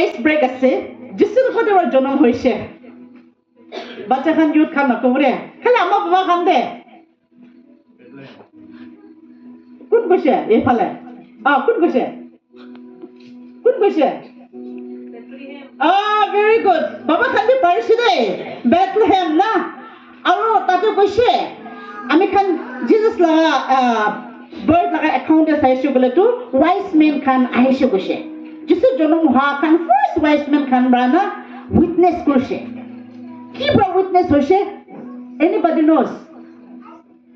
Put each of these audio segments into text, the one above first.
আইস break আছে যিশুর খোদার জন্ম হয়েছে বাচ্চা খান ইউথ খান না কবরে খালি আমা বাবা খান দে কোন বসে এফালে কোন বসে very good বাবা খান দি পারিছে দে বেথলেহেম না আৰু তাতে কৈছে আমি খান জিজাস লাগা বার্ড লাগা একাউন্টে চাইছো বলে তো ওয়াইজ মেন খান আহিছে কৈছে যিশু জন্ম হওয়া খান ফার্স্ট ওয়াইজ মেন খান বানা উইটনেস করছে কি বা উইটনেস হইছে এনিবডি নোস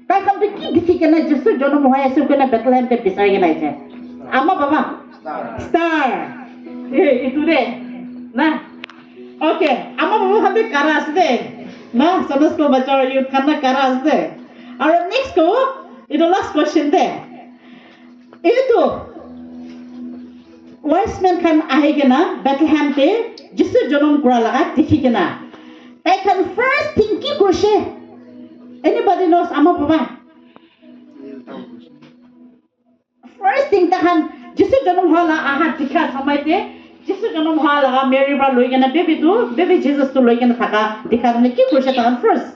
তাই খান কি দেখি কেন যিশু জন্ম হওয়া আছে কেন বেথলেহেমতে বিচাৰি গেলাইছে আমা বাবা star itu deh nah oke ama babu kami karas deh nah sama sekolah baca youth karena karas deh alright next go itu last question deh itu wise man kan ahi kena Bethlehem te jisu jonom kura laga dikhi kena tai kan first thing ki kurse anybody knows ama baba first thing tahan jisu jonom hala aha dikha samaite jisu jonom hala Mary ba loi kena baby Jesus to loi kena thaka dikha ne ki kurse tahan first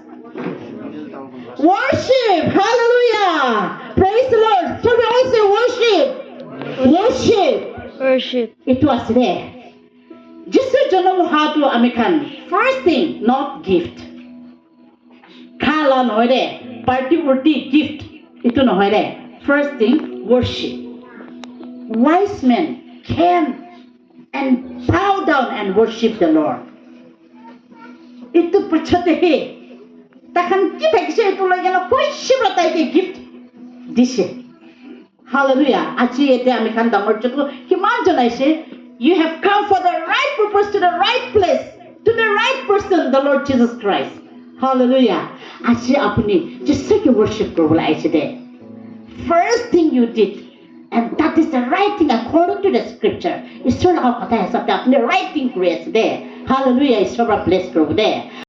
worship hallelujah praise the Lord shall we all say worship itu asle jisu jonom hala to ami khan first thing not gift khala noy de party gift itu noy de first thing worship wise men came and bow down and worship the Lord. Itu pachate he. Takhan ki thakise itu lagi na koi shibra taite gift dise. Hallelujah. Aji ete ami khan dangor choto kiman janaise you have come for the right purpose to the right place to the right person the Lord Jesus Christ. Hallelujah. Aji apni just ki worship korbola aise de. First thing you did and that is the right thing according to the scripture. Ishwar laga kotha hisab te apne right thing kuri ase de. Hallelujah. Ishwar bless kobo de.